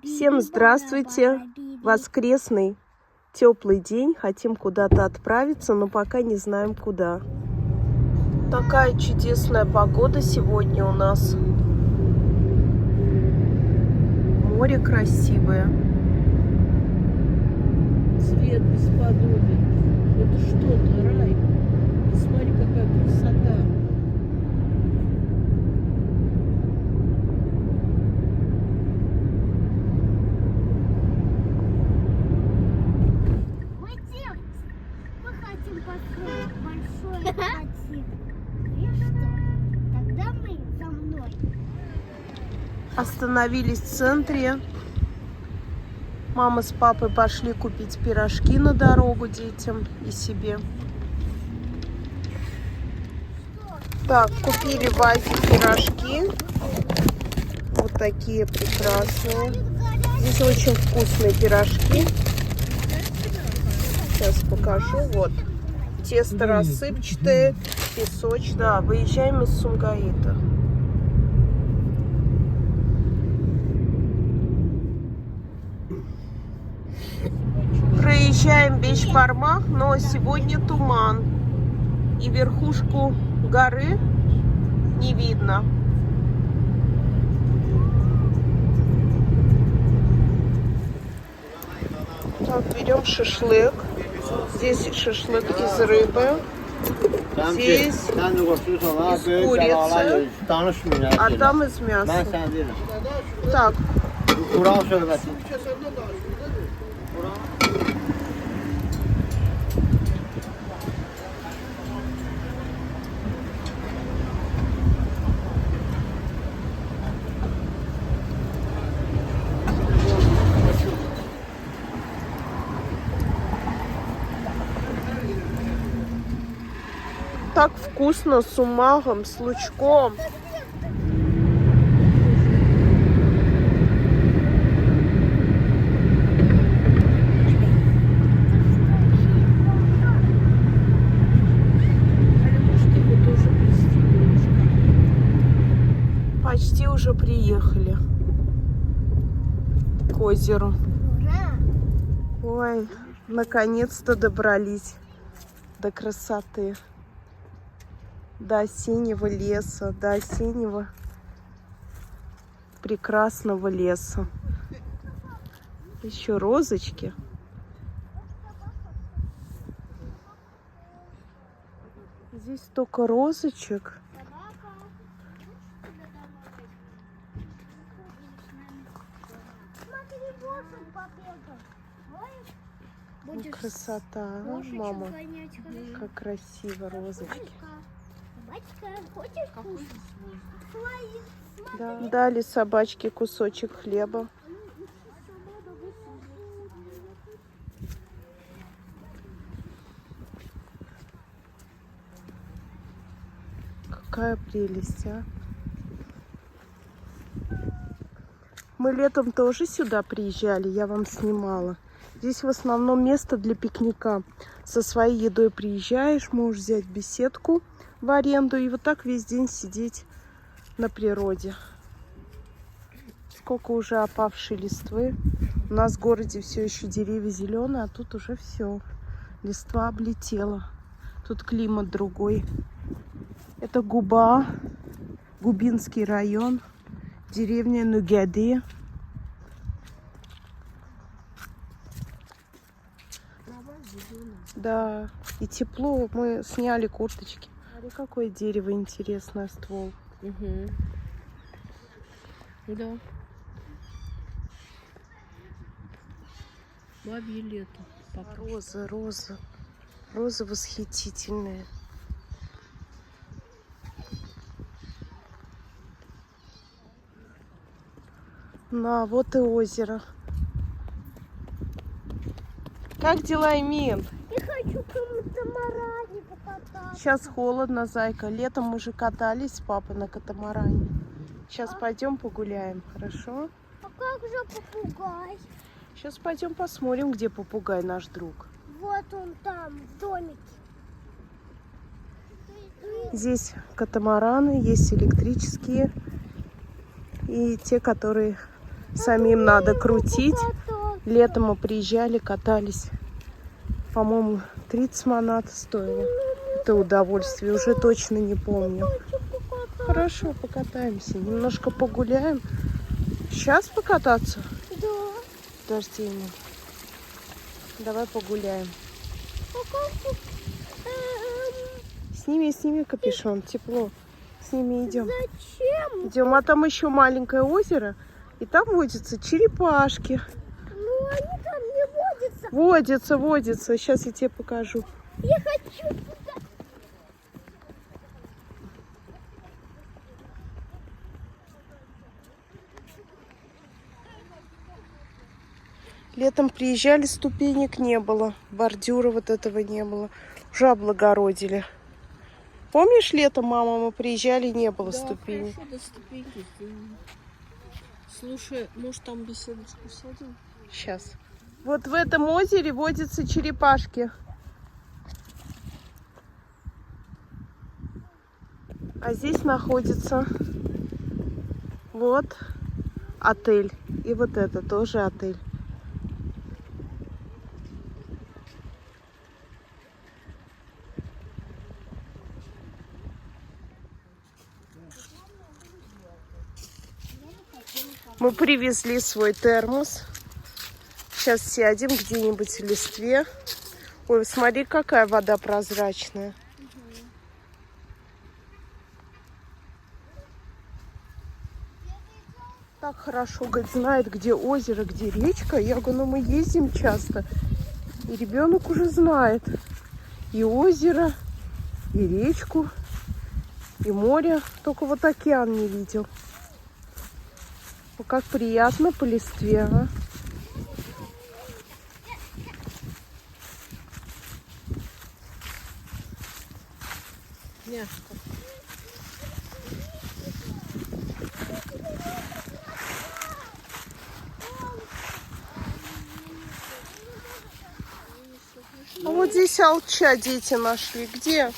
Всем здравствуйте! Воскресный теплый день. Хотим куда-то отправиться, но пока не знаем куда. Такая чудесная погода сегодня у нас. Море красивое. Цвет бесподобен. Это что-то, рай. Смотри, какая красота. Мы хотим построить большой квартир. И что? Тогда мы за мной. Остановились в центре. Мама с папой пошли купить пирожки на дорогу детям и себе. Так, купили в Азии пирожки. Вот такие прекрасные. Здесь очень вкусные пирожки. Сейчас покажу. Вот. Тесто рассыпчатое, песочное. Выезжаем из Сумгаита. Проезжаем Бешбармак, но сегодня туман. И верхушку горы не видно. Так, берем шашлык. Здесь шашлык из рыбы. Здесь из курицы, а там из мяса. Так. Так вкусно с умагом, с лучком. Почти уже приехали к озеру. Ой, наконец-то добрались до красоты. До осеннего леса, до осеннего прекрасного леса. Еще розочки. Здесь столько розочек. Красота, мама. Как красиво розочки. Да, дали собачке кусочек хлеба. Какая прелесть, а! Мы летом тоже сюда приезжали, я вам снимала. Здесь в основном место для пикника. Со своей едой приезжаешь, можешь взять беседку в аренду и вот так весь день сидеть на природе. Сколько уже опавшей листвы. У нас в городе все еще деревья зеленые, а тут уже все. Листва облетела. Тут климат другой. Это Губа, Губинский район, деревня Нугяды. Да, и тепло. Мы сняли курточки. Смотри, какое дерево интересное, ствол. Угу. Да. Бабье лето. Розы, розы. Розы восхитительные. На, вот и озеро. Как дела, Эмин? Я хочу к катамаране покататься. Сейчас холодно, зайка. Летом мы же катались с папой на катамаране. Сейчас пойдем погуляем, хорошо? А как же попугай? Сейчас пойдем посмотрим, где попугай наш друг. Вот он там, в домике. Здесь катамараны, есть электрические, и те, которые самим надо крутить. Летом мы приезжали, катались. По-моему, 30 манат стоило. Это удовольствие, уже точно не помню. Хорошо, покатаемся, немножко погуляем. Сейчас покататься? Да. Подожди, Эмиль. Давай погуляем. Сними капюшон, тепло. С ними идем. Зачем? Идем, а там еще маленькое озеро, и там водятся черепашки. Ну, они там не водятся. Водятся. Сейчас я тебе покажу. Я хочу туда. Летом приезжали, ступенек не было, бордюра вот этого не было. Уже облагородили. Помнишь, летом, мама, мы приезжали, не было Да, ступенек? хорошо, до ступеньки сделали. Слушай, может там беседочку сядем? Сейчас. Вот в этом озере водятся черепашки. А здесь находится вот отель. И вот это тоже отель. Мы привезли свой термос. Сейчас сядем где-нибудь в листве. Ой, смотри, какая вода прозрачная. Так хорошо, говорит, знает, где озеро, где речка. Я говорю, ну мы ездим часто. И ребенок уже знает и озеро, и речку, и море. Только вот океан не видел. Ну, как приятно по листве, а? Мягко. А вот здесь алча дети нашли. Где?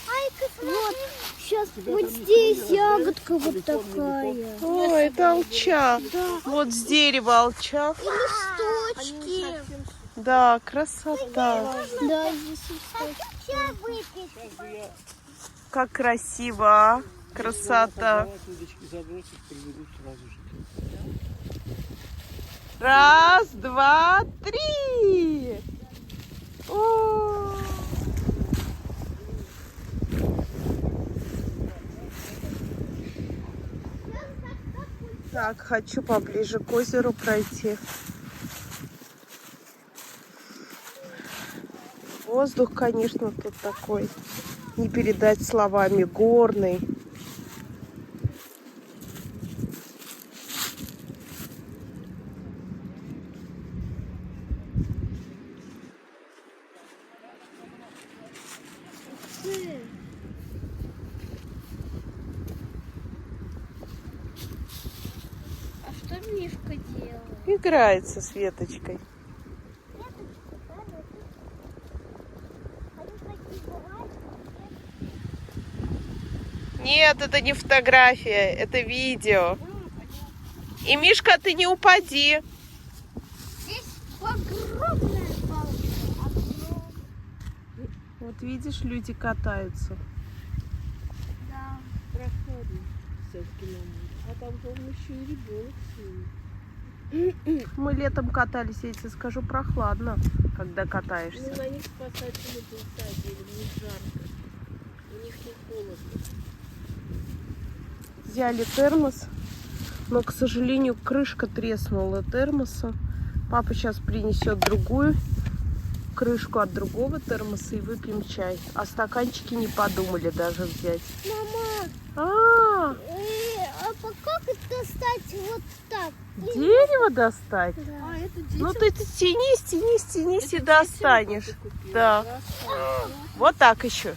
Вот, сейчас вот здесь ягодка вот такая. О, это алча. Вот с дерева алча. Листочки. Да, красота. Да, здесь листочки. Чай выпить. Как красиво, а? Красота. Удочки забросить, приведут сразу же. Раз, два, три. О! Так, хочу поближе к озеру пройти. Воздух, конечно, тут такой, не передать словами, горный. А что Мишка делает? Играется с веточкой. Нет, это не фотография, это видео. И, Мишка, ты не упади. Здесь огромная палка. Вот видишь, люди катаются. Да. Прохладно все-таки на море. А там, по-моему, еще и ребенок с ними. Мы летом катались, я тебе скажу, прохладно, когда катаешься. Ну, на них спасатели посадили, у них жарко. У них не холодно. Взяли термос, но, к сожалению, крышка треснула термоса. Папа сейчас принесет другую крышку от другого термоса и выпьем чай. А стаканчики не подумали даже взять. Мама, а как это достать вот так? Дерево достать? Да. А, это дети. Ну ты тянись и достанешь. Купила. Да. Красавица. Вот так еще.